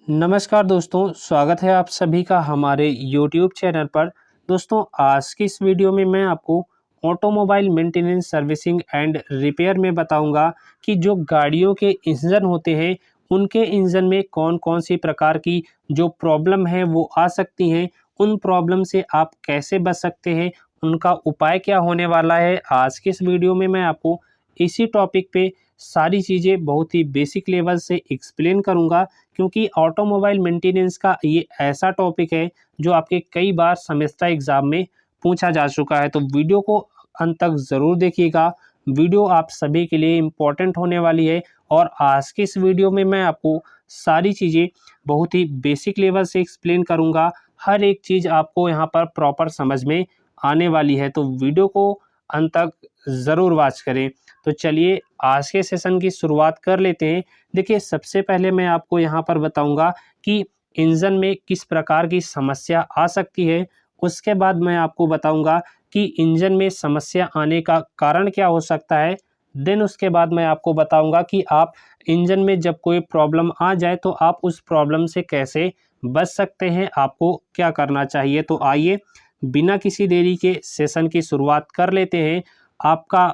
नमस्कार दोस्तों, स्वागत है आप सभी का हमारे YouTube चैनल पर। दोस्तों, आज की इस वीडियो में मैं आपको automobile maintenance servicing and repair में बताऊंगा कि जो गाड़ियों के इंजन होते हैं उनके इंजन में कौन कौन सी प्रकार की जो प्रॉब्लम है वो आ सकती हैं। उन प्रॉब्लम से आप कैसे बच सकते हैं, उनका उपाय क्या होने वाला है। आज के इस वीडियो में मैं आपको इसी टॉपिक पे सारी चीज़ें बहुत ही बेसिक लेवल से एक्सप्लेन करूंगा, क्योंकि ऑटोमोबाइल मेंटेनेंस का ये ऐसा टॉपिक है जो आपके कई बार सेमेस्टर एग्जाम में पूछा जा चुका है। तो वीडियो को अंत तक ज़रूर देखिएगा। वीडियो आप सभी के लिए इम्पोर्टेंट होने वाली है और आज के इस वीडियो में मैं आपको सारी चीज़ें बहुत ही बेसिक लेवल से एक्सप्लेन करूँगा। हर एक चीज़ आपको यहाँ पर प्रॉपर समझ में आने वाली है, तो वीडियो को अंत तक ज़रूर वॉच करें। तो चलिए आज के सेशन की शुरुआत कर लेते हैं। देखिए, सबसे पहले मैं आपको यहाँ पर बताऊंगा कि इंजन में किस प्रकार की समस्या आ सकती है। उसके बाद मैं आपको बताऊंगा कि इंजन में समस्या आने का कारण क्या हो सकता है। देन उसके बाद मैं आपको बताऊंगा कि आप इंजन में जब कोई प्रॉब्लम आ जाए तो आप उस प्रॉब्लम से कैसे बच सकते हैं, आपको क्या करना चाहिए। तो आइए बिना किसी देरी के सेशन की शुरुआत कर लेते हैं। आपका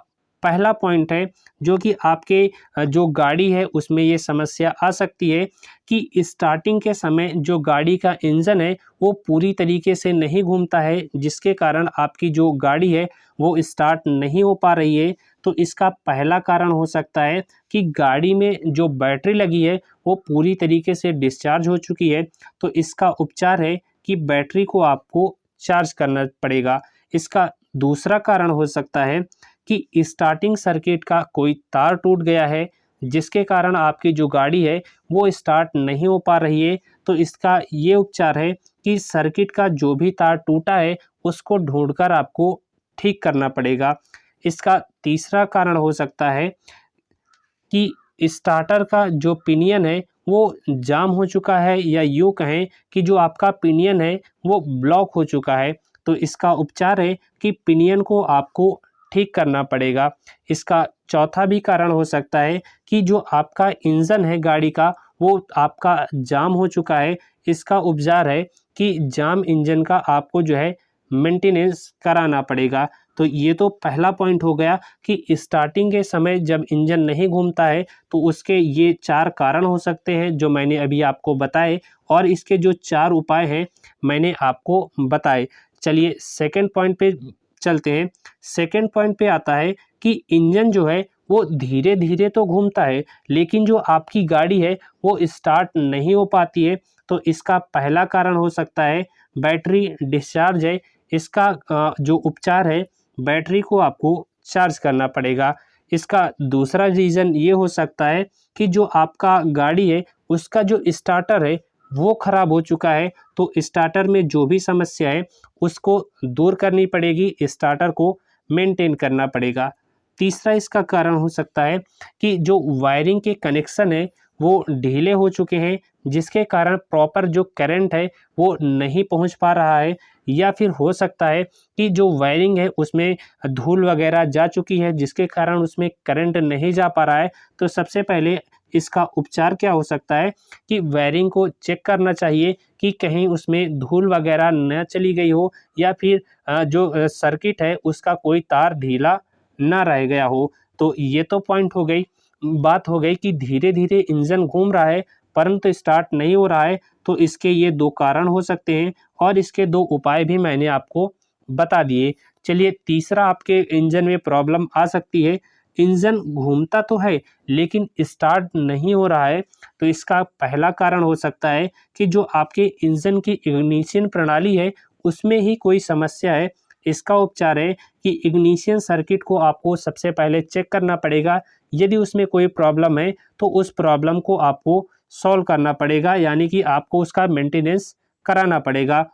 पहला पॉइंट है जो कि आपके जो गाड़ी है उसमें ये समस्या आ सकती है कि स्टार्टिंग के समय जो गाड़ी का इंजन है वो पूरी तरीके से नहीं घूमता है, जिसके कारण आपकी जो गाड़ी है वो स्टार्ट नहीं हो पा रही है। तो इसका पहला कारण हो सकता है कि गाड़ी में जो बैटरी लगी है वो पूरी तरीके से डिस्चार्ज हो चुकी है। तो इसका उपचार है कि बैटरी को आपको चार्ज करना पड़ेगा। इसका दूसरा कारण हो सकता है कि स्टार्टिंग सर्किट का कोई तार टूट गया है, जिसके कारण आपकी जो गाड़ी है वो स्टार्ट नहीं हो पा रही है। तो इसका ये उपचार है कि सर्किट का जो भी तार टूटा है उसको ढूंढकर आपको ठीक करना पड़ेगा। इसका तीसरा कारण हो सकता है कि स्टार्टर का जो पिनियन है वो जाम हो चुका है, या यूँ कहें कि जो आपका पिनियन है वो ब्लॉक हो चुका है। तो इसका उपचार है कि पिनियन को आपको ठीक करना पड़ेगा। इसका चौथा भी कारण हो सकता है कि जो आपका इंजन है गाड़ी का वो आपका जाम हो चुका है। इसका उपचार है कि जाम इंजन का आपको जो है मेंटेनेंस कराना पड़ेगा। तो ये तो पहला पॉइंट हो गया कि स्टार्टिंग के समय जब इंजन नहीं घूमता है तो उसके ये 4 कारण हो सकते हैं जो मैंने अभी आपको बताए, और इसके जो 4 उपाय हैं मैंने आपको बताए। चलिए सेकंड पॉइंट पे चलते हैं। सेकंड पॉइंट पे आता है कि इंजन जो है वो धीरे धीरे तो घूमता है, लेकिन जो आपकी गाड़ी है वो स्टार्ट नहीं हो पाती है। तो इसका पहला कारण हो सकता है बैटरी डिस्चार्ज है। इसका जो उपचार है, बैटरी को आपको चार्ज करना पड़ेगा। इसका दूसरा रीज़न ये हो सकता है कि जो आपका गाड़ी है उसका जो स्टार्टर है वो ख़राब हो चुका है। तो स्टार्टर में जो भी समस्या है उसको दूर करनी पड़ेगी, स्टार्टर को मेंटेन करना पड़ेगा। तीसरा इसका कारण हो सकता है कि जो वायरिंग के कनेक्शन है वो ढीले हो चुके हैं, जिसके कारण प्रॉपर जो करंट है वो नहीं पहुंच पा रहा है। या फिर हो सकता है कि जो वायरिंग है उसमें धूल वगैरह जा चुकी है, जिसके कारण उसमें करंट नहीं जा पा रहा है। तो सबसे पहले इसका उपचार क्या हो सकता है कि वायरिंग को चेक करना चाहिए कि कहीं उसमें धूल वगैरह न चली गई हो, या फिर जो सर्किट है उसका कोई तार ढीला ना रह गया हो। तो ये तो पॉइंट हो गई, बात हो गई कि धीरे धीरे इंजन घूम रहा है परंतु स्टार्ट नहीं हो रहा है। तो इसके ये 2 कारण हो सकते हैं और इसके 2 उपाय भी मैंने आपको बता दिए। चलिए तीसरा आपके इंजन में प्रॉब्लम आ सकती है, इंजन घूमता तो है लेकिन स्टार्ट नहीं हो रहा है। तो इसका पहला कारण हो सकता है कि जो आपके इंजन की इग्निशन प्रणाली है उसमें ही कोई समस्या है। इसका उपचार है कि इग्निशन सर्किट को आपको सबसे पहले चेक करना पड़ेगा। यदि उसमें कोई प्रॉब्लम है तो उस प्रॉब्लम को आपको सॉल्व करना पड़ेगा, यानी कि आपको उसका मेंटेनेंस कराना पड़ेगा।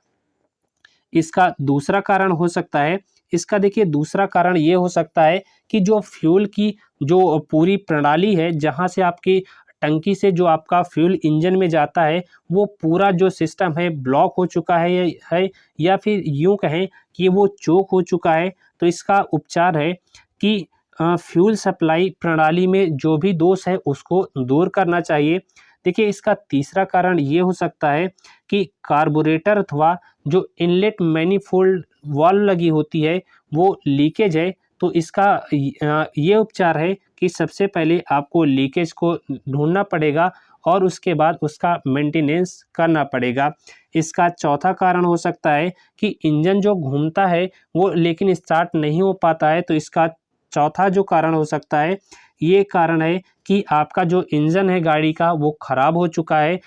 इसका दूसरा कारण हो सकता है, इसका देखिए दूसरा कारण ये हो सकता है कि जो फ्यूल की जो पूरी प्रणाली है, जहाँ से आपकी टंकी से जो आपका फ्यूल इंजन में जाता है वो पूरा जो सिस्टम है ब्लॉक हो चुका है, या फिर यूँ कहें कि वो चोक हो चुका है। तो इसका उपचार है कि फ्यूल सप्लाई प्रणाली में जो भी दोष है उसको दूर करना चाहिए। देखिए इसका तीसरा कारण ये हो सकता है कि कार्बोरेटर अथवा जो इनलेट मैनिफोल्ड वाल्व लगी होती है वो लीकेज है। तो इसका ये उपचार है कि सबसे पहले आपको लीकेज को ढूंढना पड़ेगा और उसके बाद उसका मेंटेनेंस करना पड़ेगा। इसका चौथा कारण हो सकता है कि इंजन जो घूमता है वो लेकिन स्टार्ट नहीं हो पाता है। तो इसका चौथा जो कारण हो सकता है, ये कारण है कि आपका जो इंजन है गाड़ी का वो ख़राब हो चुका है।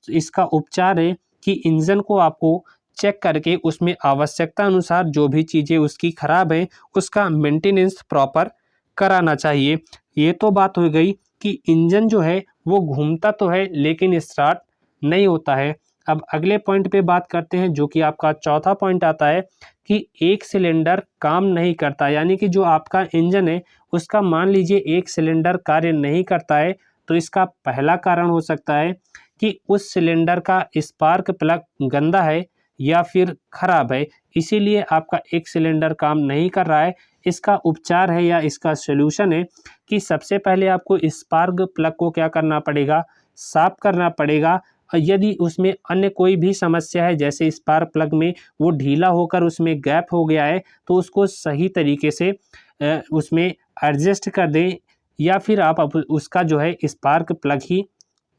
इसका उपचार है कि इंजन को आपको चेक करके उसमें आवश्यकता अनुसार जो भी चीज़ें उसकी ख़राब हैं उसका मेंटेनेंस प्रॉपर कराना चाहिए। ये तो बात हो गई कि इंजन जो है वो घूमता तो है लेकिन स्टार्ट नहीं होता है। अब अगले पॉइंट पे बात करते हैं जो कि आपका चौथा पॉइंट आता है कि एक सिलेंडर काम नहीं करता, यानी कि जो आपका इंजन है उसका मान लीजिए एक सिलेंडर कार्य नहीं करता है। तो इसका पहला कारण हो सकता है कि उस सिलेंडर का स्पार्क प्लग गंदा है या फिर खराब है, इसीलिए आपका एक सिलेंडर काम नहीं कर रहा है। इसका उपचार है या इसका सॉल्यूशन है कि सबसे पहले आपको स्पार्क प्लग को क्या करना पड़ेगा, साफ करना पड़ेगा। और यदि उसमें अन्य कोई भी समस्या है जैसे स्पार्क प्लग में वो ढीला होकर उसमें गैप हो गया है तो उसको सही तरीके से उसमें एडजस्ट कर दें या फिर आप उसका जो है स्पार्क प्लग ही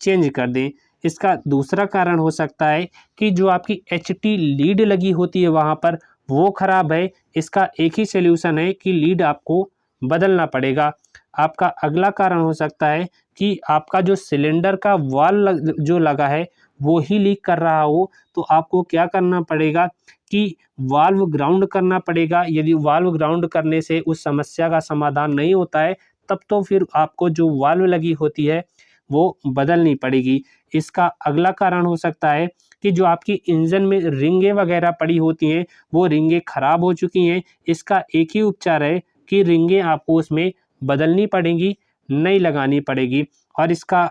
चेंज कर दें। इसका दूसरा कारण हो सकता है कि जो आपकी एचटी लीड लगी होती है वहाँ पर वो ख़राब है। इसका एक ही सॉल्यूशन है कि लीड आपको बदलना पड़ेगा। आपका अगला कारण हो सकता है कि आपका जो सिलेंडर का वाल्व जो लगा है वो ही लीक कर रहा हो। तो आपको क्या करना पड़ेगा कि वाल्व ग्राउंड करना पड़ेगा। यदि वाल्व ग्राउंड करने से उस समस्या का समाधान नहीं होता है तब तो फिर आपको जो वाल्व लगी होती है वो बदलनी पड़ेगी। इसका अगला कारण हो सकता है कि जो आपकी इंजन में रिंगें वगैरह पड़ी होती हैं वो रिंगें ख़राब हो चुकी हैं। इसका एक ही उपचार है कि रिंगें आपको उसमें बदलनी पड़ेंगी, नई लगानी पड़ेगी। और इसका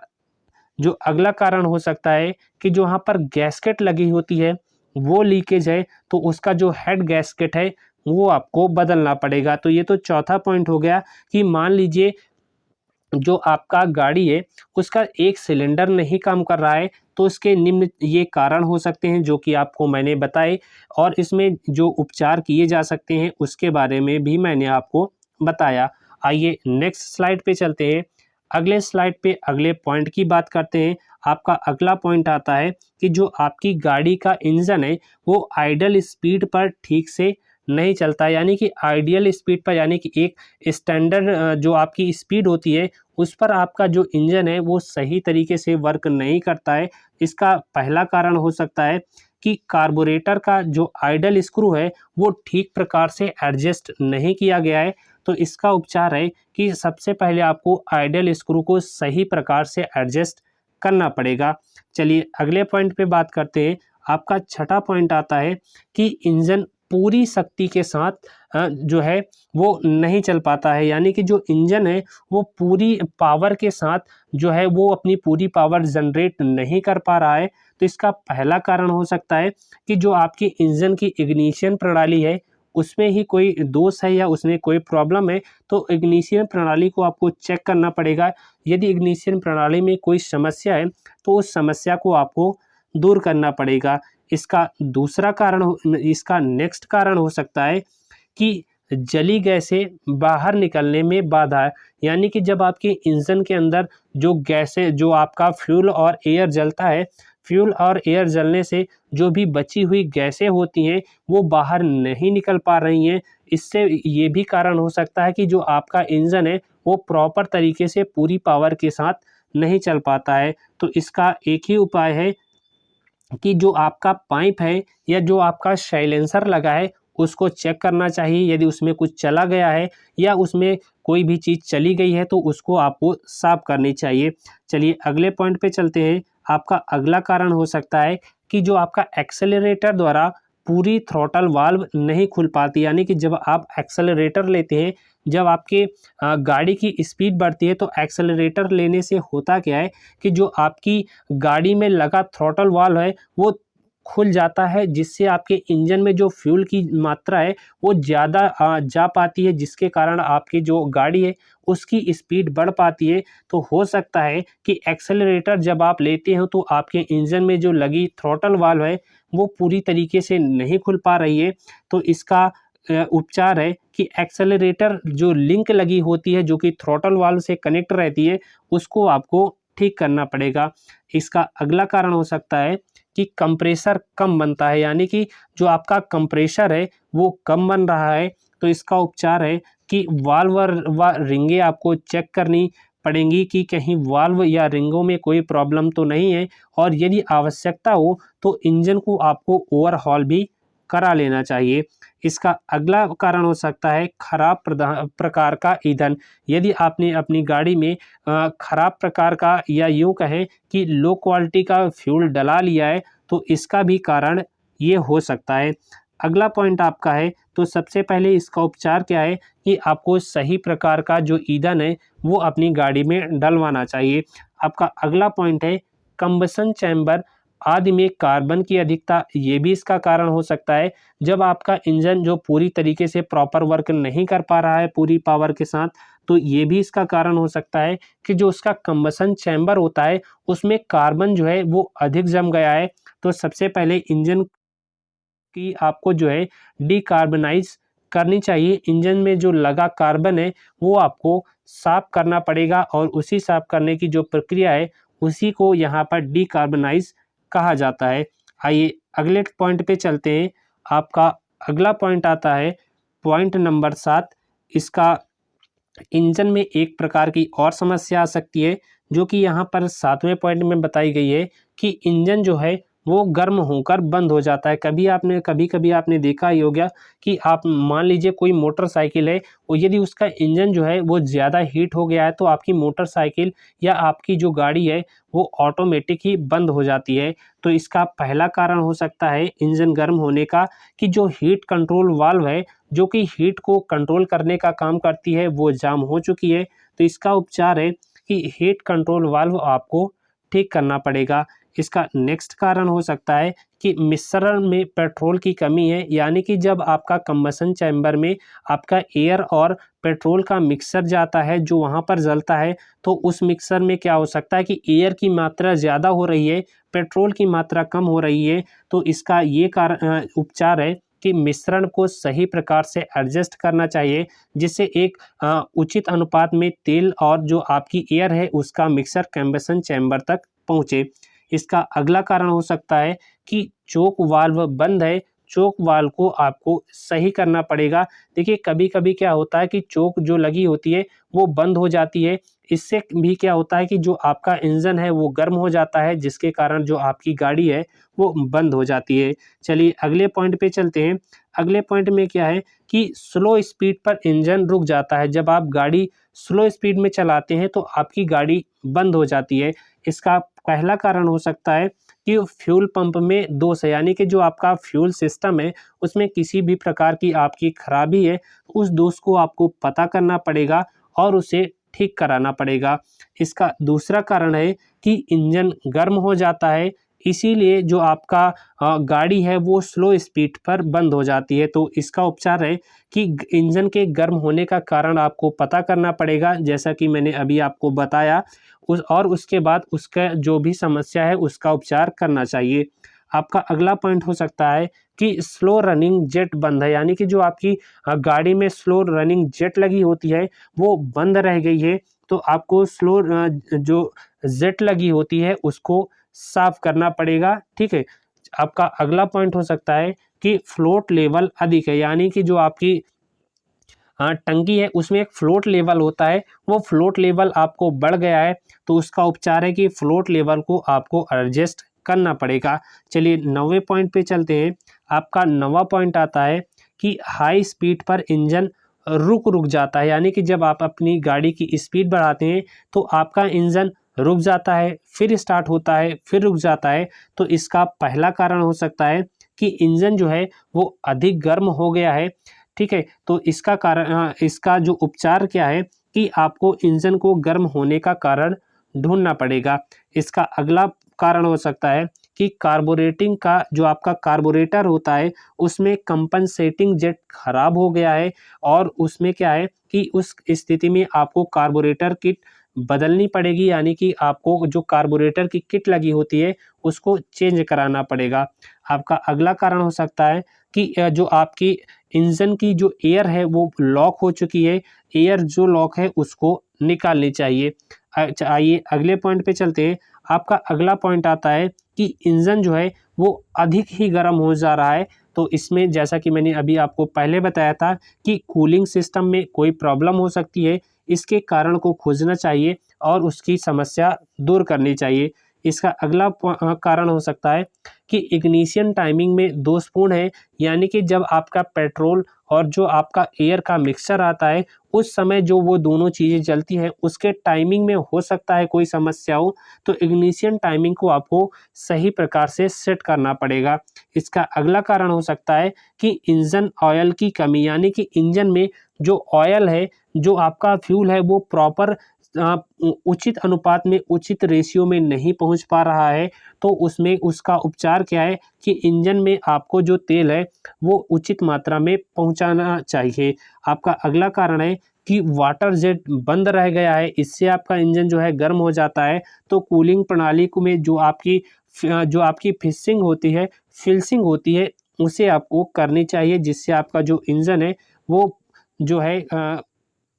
जो अगला कारण हो सकता है कि जो वहाँ पर गैस्केट लगी होती है वो लीकेज है, तो उसका जो हेड गैस्केट है वो आपको बदलना पड़ेगा। तो ये तो चौथा पॉइंट हो गया कि मान लीजिए जो आपका गाड़ी है उसका एक सिलेंडर नहीं काम कर रहा है तो इसके निम्न ये कारण हो सकते हैं जो कि आपको मैंने बताए, और इसमें जो उपचार किए जा सकते हैं उसके बारे में भी मैंने आपको बताया। आइए नेक्स्ट स्लाइड पे चलते हैं। अगले स्लाइड पे अगले पॉइंट की बात करते हैं। आपका अगला पॉइंट आता है कि जो आपकी गाड़ी का इंजन है वो आइडल स्पीड पर ठीक से नहीं चलता, यानी कि आइडियल स्पीड पर, यानी कि एक स्टैंडर्ड जो आपकी स्पीड होती है उस पर आपका जो इंजन है वो सही तरीके से वर्क नहीं करता है। इसका पहला कारण हो सकता है कि कार्बोरेटर का जो आइडल स्क्रू है वो ठीक प्रकार से एडजस्ट नहीं किया गया है। तो इसका उपचार है कि सबसे पहले आपको आइडल स्क्रू को सही प्रकार से एडजस्ट करना पड़ेगा। चलिए अगले पॉइंट पे बात करते हैं। आपका छठा पॉइंट आता है कि इंजन पूरी शक्ति के साथ जो है वो नहीं चल पाता है, यानी कि जो इंजन है वो पूरी पावर के साथ जो है वो अपनी पूरी पावर जनरेट नहीं कर पा रहा है। तो इसका पहला कारण हो सकता है कि जो आपकी इंजन की इग्निशन प्रणाली है उसमें ही कोई दोष है या उसमें कोई प्रॉब्लम है। तो इग्निशन प्रणाली को आपको चेक करना पड़ेगा। यदि इग्निशन प्रणाली में कोई समस्या है तो उस समस्या को आपको दूर करना पड़ेगा। इसका दूसरा कारण इसका नेक्स्ट कारण हो सकता है कि जली गैसें बाहर निकलने में बाधा, यानी कि जब आपके इंजन के अंदर जो गैसें, जो आपका फ्यूल और एयर जलता है, फ्यूल और एयर जलने से जो भी बची हुई गैसें होती हैं वो बाहर नहीं निकल पा रही हैं। इससे ये भी कारण हो सकता है कि जो आपका इंजन है वो प्रॉपर तरीके से पूरी पावर के साथ नहीं चल पाता है। तो इसका एक ही उपाय है कि जो आपका पाइप है या जो आपका साइलेंसर लगा है उसको चेक करना चाहिए। यदि उसमें कुछ चला गया है या उसमें कोई भी चीज़ चली गई है तो उसको आपको साफ करनी चाहिए। चलिए अगले पॉइंट पे चलते हैं। आपका अगला कारण हो सकता है कि जो आपका एक्सेलरेटर द्वारा पूरी थ्रॉटल वाल्व नहीं खुल पाती, यानी कि जब आप एक्सेलरेटर लेते हैं, जब आपके गाड़ी की स्पीड बढ़ती है तो एक्सेलरेटर लेने से होता क्या है कि जो आपकी गाड़ी में लगा थ्रॉटल वाल्व है वो खुल जाता है, जिससे आपके इंजन में जो फ्यूल की मात्रा है वो ज़्यादा जा पाती है, जिसके कारण आपकी जो गाड़ी है उसकी स्पीड बढ़ पाती है। तो हो सकता है कि एक्सेलरेटर जब आप लेते हो तो आपके इंजन में जो लगी थ्रॉटल वाल्व है वो पूरी तरीके से नहीं खुल पा रही है। तो इसका उपचार है कि एक्सेलरेटर जो लिंक लगी होती है, जो कि थ्रॉटल वाल्व से कनेक्ट रहती है, उसको आपको ठीक करना पड़ेगा। इसका अगला कारण हो सकता है कि कंप्रेसर कम बनता है, यानी कि जो आपका कंप्रेसर है वो कम बन रहा है। तो इसका उपचार है कि वाल्व व रिंगें आपको चेक करनी पड़ेंगी कि कहीं वाल्व या रिंगों में कोई प्रॉब्लम तो नहीं है, और यदि आवश्यकता हो तो इंजन को आपको ओवरहॉल भी करा लेना चाहिए। इसका अगला कारण हो सकता है खराब प्रकार का ईंधन। यदि आपने अपनी गाड़ी में खराब प्रकार का, या यूँ कहें कि लो क्वालिटी का फ्यूल डला लिया है, तो इसका भी कारण ये हो सकता है। अगला पॉइंट आपका है, तो सबसे पहले इसका उपचार क्या है कि आपको सही प्रकार का जो ईंधन है वो अपनी गाड़ी में डलवाना चाहिए। आपका अगला पॉइंट है कंबसन चैम्बर आदि में कार्बन की अधिकता, ये भी इसका कारण हो सकता है। जब आपका इंजन जो पूरी तरीके से प्रॉपर वर्क नहीं कर पा रहा है पूरी पावर के साथ, तो ये भी इसका कारण हो सकता है कि जो उसका कंबसन चैम्बर होता है उसमें कार्बन जो है वो अधिक जम गया है। तो सबसे पहले इंजन की आपको जो है डिकार्बनाइज करनी चाहिए। इंजन में जो लगा कार्बन है वो आपको साफ करना पड़ेगा, और उसी साफ करने की जो प्रक्रिया है उसी को यहाँ पर डिकार्बनाइज कहा जाता है। आइए अगले पॉइंट पे चलते हैं। आपका अगला पॉइंट आता है पॉइंट नंबर 7। इसका इंजन में एक प्रकार की और समस्या आ सकती है, जो कि यहाँ पर 7वें पॉइंट में बताई गई है कि इंजन जो है वो गर्म होकर बंद हो जाता है। कभी कभी आपने देखा ही होगा कि आप मान लीजिए कोई मोटरसाइकिल है, और यदि उसका इंजन जो है वो ज़्यादा हीट हो गया है तो आपकी मोटरसाइकिल या आपकी जो गाड़ी है वो ऑटोमेटिक ही बंद हो जाती है। तो इसका पहला कारण हो सकता है इंजन गर्म होने का कि जो हीट कंट्रोल वाल्व है, जो कि हीट को कंट्रोल करने का काम करती है, वो जाम हो चुकी है। तो इसका उपचार है कि हीट कंट्रोल वाल्व आपको ठीक करना पड़ेगा। इसका नेक्स्ट कारण हो सकता है कि मिश्रण में पेट्रोल की कमी है, यानी कि जब आपका कंबसन चैम्बर में आपका एयर और पेट्रोल का मिक्सर जाता है जो वहाँ पर जलता है, तो उस मिक्सर में क्या हो सकता है कि एयर की मात्रा ज़्यादा हो रही है, पेट्रोल की मात्रा कम हो रही है। तो इसका ये उपचार है कि मिश्रण को सही प्रकार से एडजस्ट करना चाहिए, जिससे एक उचित अनुपात में तेल और जो आपकी एयर है उसका मिक्सर कंबसन चैम्बर तक पहुँचे। इसका अगला कारण हो सकता है कि चोक वाल्व बंद है, चोक वाल्व को आपको सही करना पड़ेगा। देखिए कभी-कभी क्या होता है कि चोक जो लगी होती है वो बंद हो जाती है। इससे भी क्या होता है कि जो आपका इंजन है वो गर्म हो जाता है, जिसके कारण जो आपकी गाड़ी है वो बंद हो जाती है। चलिए अगले पॉइंट पे चलते हैं। अगले पॉइंट में क्या है कि स्लो स्पीड पर इंजन रुक जाता है। जब आप गाड़ी स्लो स्पीड में चलाते हैं तो आपकी गाड़ी बंद हो जाती है। इसका पहला कारण हो सकता है कि फ्यूल पंप में दोष है, यानी कि जो आपका फ्यूल सिस्टम है उसमें किसी भी प्रकार की आपकी खराबी है, उस दोष को आपको पता करना पड़ेगा और उसे ठीक कराना पड़ेगा। इसका दूसरा कारण है कि इंजन गर्म हो जाता है, इसीलिए जो आपका गाड़ी है वो स्लो स्पीड पर बंद हो जाती है। तो इसका उपचार है कि इंजन के गर्म होने का कारण आपको पता करना पड़ेगा, जैसा कि मैंने अभी आपको बताया, और उसके बाद उसका जो भी समस्या है उसका उपचार करना चाहिए। आपका अगला पॉइंट हो सकता है कि स्लो रनिंग जेट बंद है, यानी कि जो आपकी गाड़ी में स्लो रनिंग जेट लगी होती है वो बंद रह गई है। तो आपको स्लो जो जेट लगी होती है उसको साफ करना पड़ेगा, ठीक है। आपका अगला पॉइंट हो सकता है कि फ्लोट लेवल अधिक है, यानी कि जो आपकी टंकी है उसमें एक फ्लोट लेवल होता है, वो फ्लोट लेवल आपको बढ़ गया है। तो उसका उपचार है कि फ्लोट लेवल को आपको एडजस्ट करना पड़ेगा। चलिए 9वें पॉइंट पे चलते हैं। आपका 9वां पॉइंट आता है कि हाई स्पीड पर इंजन रुक जाता है, यानी कि जब आप अपनी गाड़ी की स्पीड बढ़ाते हैं तो आपका इंजन रुक जाता है, फिर स्टार्ट होता है, फिर रुक जाता है। तो इसका पहला कारण हो सकता है कि इंजन जो है वो अधिक गर्म हो गया है, ठीक है। तो इसका कारण, इसका जो उपचार क्या है कि आपको इंजन को गर्म होने का कारण ढूंढना पड़ेगा। इसका अगला कारण हो सकता है कि कार्बोरेटिंग का जो आपका कार्बोरेटर होता है उसमें कंपनसेटिंग जेट खराब हो गया है, और उसमें क्या है कि उस स्थिति में आपको कार्बोरेटर किट बदलनी पड़ेगी, यानी कि आपको जो कार्बोरेटर की किट लगी होती है उसको चेंज कराना पड़ेगा। आपका अगला कारण हो सकता है कि जो आपकी इंजन की जो एयर है वो लॉक हो चुकी है, एयर जो लॉक है उसको निकालनी चाहिए। अच्छा, आइए अगले पॉइंट पे चलते हैं। आपका अगला पॉइंट आता है कि इंजन जो है वो अधिक ही गर्म हो जा रहा है। तो इसमें जैसा कि मैंने अभी आपको पहले बताया था कि कूलिंग सिस्टम में कोई प्रॉब्लम हो सकती है, इसके कारण को खोजना चाहिए और उसकी समस्या दूर करनी चाहिए। इसका अगला कारण हो सकता है कि इग्निशन टाइमिंग में दोषपूर्ण है, यानी कि जब आपका पेट्रोल और जो आपका एयर का मिक्सचर आता है उस समय जो वो दोनों चीज़ें जलती हैं उसके टाइमिंग में हो सकता है कोई समस्या हो, तो इग्निशन टाइमिंग को आपको सही प्रकार से सेट करना पड़ेगा। इसका अगला कारण हो सकता है कि इंजन ऑयल की कमी, यानी कि इंजन में जो ऑयल है, जो आपका फ्यूल है वो प्रॉपर उचित अनुपात में, उचित रेशियो में नहीं पहुंच पा रहा है। तो उसमें उसका उपचार क्या है कि इंजन में आपको जो तेल है वो उचित मात्रा में पहुंचाना चाहिए। आपका अगला कारण है कि वाटर जेट बंद रह गया है, इससे आपका इंजन जो है गर्म हो जाता है। तो कूलिंग प्रणाली को में जो आपकी फिशिंग होती है, फिल्सिंग होती है, उसे आपको करनी चाहिए, जिससे आपका जो इंजन है वो जो है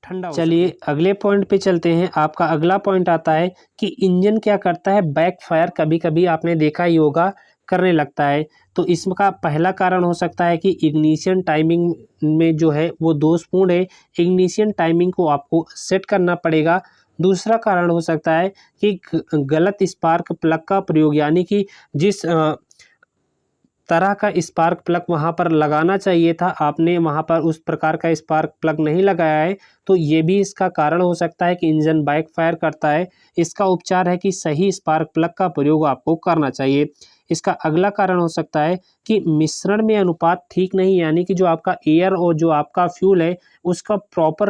ठंडा हो सके। चलिए अगले पॉइंट पे चलते हैं। आपका अगला पॉइंट आता है कि इंजन क्या करता है, बैकफायर कभी कभी आपने देखा ही होगा करने लगता है। तो इसका पहला कारण हो सकता है कि इग्निशन टाइमिंग में जो है वो दोषपूर्ण है, इग्निशन टाइमिंग को आपको सेट करना पड़ेगा। दूसरा कारण हो सकता है कि गलत स्पार्क प्लग का प्रयोग, यानी कि जिस तरह का स्पार्क प्लग वहाँ पर लगाना चाहिए था, आपने वहाँ पर उस प्रकार का स्पार्क प्लग नहीं लगाया है, तो ये भी इसका कारण हो सकता है कि इंजन बैकफायर करता है। इसका उपचार है कि सही स्पार्क प्लग का प्रयोग आपको करना चाहिए। इसका अगला कारण हो सकता है कि मिश्रण में अनुपात ठीक नहीं, यानी कि जो आपका एयर और जो आपका फ्यूल है उसका प्रॉपर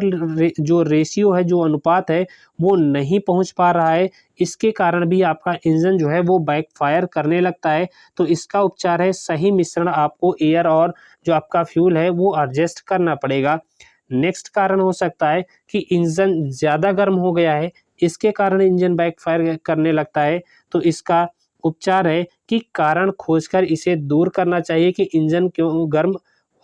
जो रेशियो है, जो अनुपात है वो नहीं पहुँच पा रहा है। इसके कारण भी आपका इंजन जो है वो बैकफायर करने लगता है। तो इसका उपचार है सही मिश्रण आपको एयर और जो आपका फ्यूल है वो एडजस्ट करना पड़ेगा। नेक्स्ट कारण हो सकता है कि इंजन ज़्यादा गर्म हो गया है, इसके कारण इंजन बैकफायर करने लगता है। तो इसका उपचार है कि कारण खोजकर इसे दूर करना चाहिए कि इंजन क्यों गर्म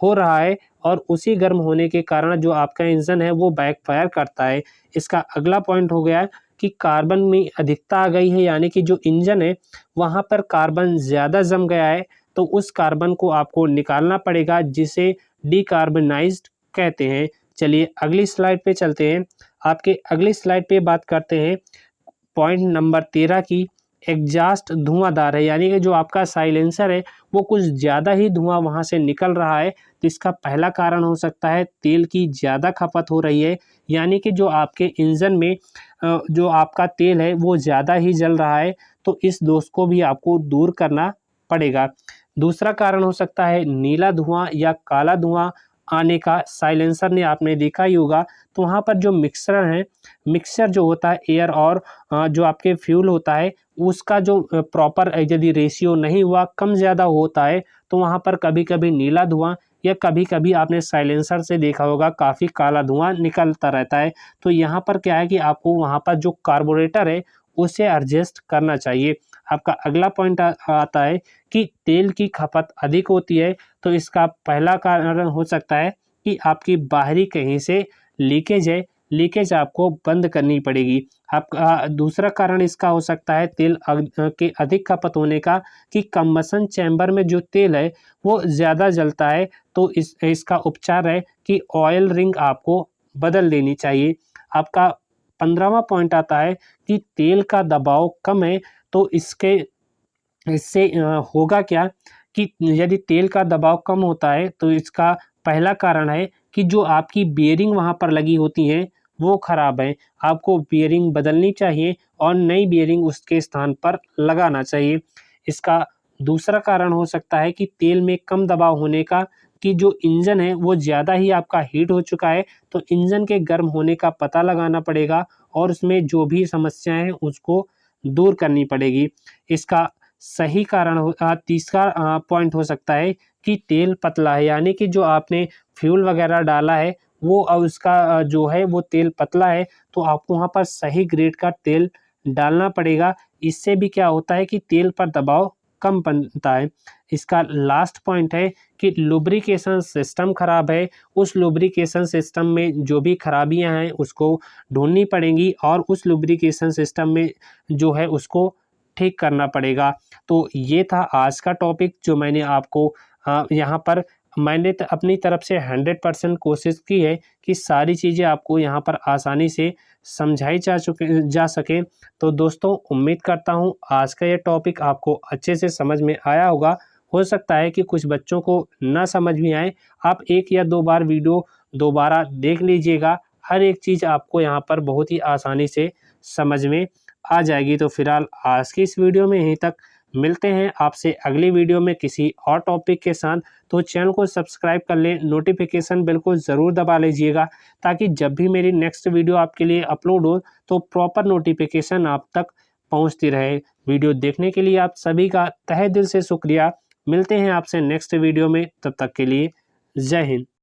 हो रहा है, और उसी गर्म होने के कारण जो आपका इंजन है वो बैकफायर करता है। इसका अगला पॉइंट हो गया कि कार्बन में अधिकता आ गई है, यानी कि जो इंजन है वहाँ पर कार्बन ज़्यादा जम गया है, तो उस कार्बन को आपको निकालना पड़ेगा, जिसे डिकार्बोनाइज्ड कहते हैं। चलिए अगली स्लाइड पे चलते हैं। आपके अगली स्लाइड पे बात करते हैं पॉइंट नंबर 13 की। एग्जॉस्ट धुआंधार है, यानी कि जो आपका साइलेंसर है वो कुछ ज़्यादा ही धुआं वहाँ से निकल रहा है। तो इसका पहला कारण हो सकता है तेल की ज़्यादा खपत हो रही है, यानी कि जो आपके इंजन में जो आपका तेल है वो ज़्यादा ही जल रहा है। तो इस दोष को भी आपको दूर करना पड़ेगा। दूसरा कारण हो सकता है नीला धुआं या काला धुआं आने का। साइलेंसर ने आपने देखा ही होगा, तो वहाँ पर जो मिक्सचर जो होता है एयर और जो आपके फ्यूल होता है उसका जो प्रॉपर यदि रेशियो नहीं हुआ, कम ज़्यादा होता है, तो वहाँ पर कभी कभी नीला धुआं या कभी कभी आपने साइलेंसर से देखा होगा काफ़ी काला धुआं निकलता रहता है। तो यहाँ पर क्या है कि आपको वहाँ पर जो कार्बोरेटर है उसे एडजस्ट करना चाहिए। आपका अगला पॉइंट आता है कि तेल की खपत अधिक होती है। तो इसका पहला कारण हो सकता है कि आपकी बाहरी कहीं से लीकेज है, लीकेज आपको बंद करनी पड़ेगी। आपका दूसरा कारण इसका हो सकता है तेल के अधिक खपत होने का, कि कंबसन चैम्बर में जो तेल है वो ज़्यादा जलता है। तो इसका उपचार है कि ऑयल रिंग आपको बदल देनी चाहिए। आपका 15वां पॉइंट आता है कि तेल का दबाव कम है। तो इससे होगा क्या कि यदि तेल का दबाव कम होता है तो इसका पहला कारण है कि जो आपकी बियरिंग वहाँ पर लगी होती हैं वो ख़राब है। आपको बियरिंग बदलनी चाहिए और नई बियरिंग उसके स्थान पर लगाना चाहिए। इसका दूसरा कारण हो सकता है कि तेल में कम दबाव होने का, कि जो इंजन है वो ज़्यादा ही आपका हीट हो चुका है। तो इंजन के गर्म होने का पता लगाना पड़ेगा और उसमें जो भी समस्याएं हैं उसको दूर करनी पड़ेगी। इसका सही कारण तीसरा पॉइंट हो सकता है कि तेल पतला है, यानी कि जो आपने फ्यूल वगैरह डाला है वो उसका जो है वो तेल पतला है, तो आपको वहाँ पर सही ग्रेड का तेल डालना पड़ेगा। इससे भी क्या होता है कि तेल पर दबाव कम बनता है। इसका लास्ट पॉइंट है कि लुब्रिकेशन सिस्टम खराब है। उस लुब्रिकेशन सिस्टम में जो भी खराबियां हैं उसको ढूंढनी पड़ेंगी और उस लुब्रिकेशन सिस्टम में जो है उसको ठीक करना पड़ेगा। तो ये था आज का टॉपिक जो मैंने आपको यहाँ पर मैंने अपनी तरफ से 100% कोशिश की है कि सारी चीज़ें आपको यहाँ पर आसानी से समझाई जा सकें। तो दोस्तों उम्मीद करता हूँ आज का ये टॉपिक आपको अच्छे से समझ में आया होगा। हो सकता है कि कुछ बच्चों को ना समझ में आए, आप 1 या 2 बार वीडियो दोबारा देख लीजिएगा, हर एक चीज़ आपको यहाँ पर बहुत ही आसानी से समझ में आ जाएगी। तो फिलहाल आज की इस वीडियो में यहीं तक, मिलते हैं आपसे अगली वीडियो में किसी और टॉपिक के साथ। तो चैनल को सब्सक्राइब कर लें, नोटिफिकेशन बेल को ज़रूर दबा लीजिएगा ताकि जब भी मेरी नेक्स्ट वीडियो आपके लिए अपलोड हो तो प्रॉपर नोटिफिकेशन आप तक पहुंचती रहे। वीडियो देखने के लिए आप सभी का तहे दिल से शुक्रिया। मिलते हैं आपसे नेक्स्ट वीडियो में, तब तक के लिए जय हिंद।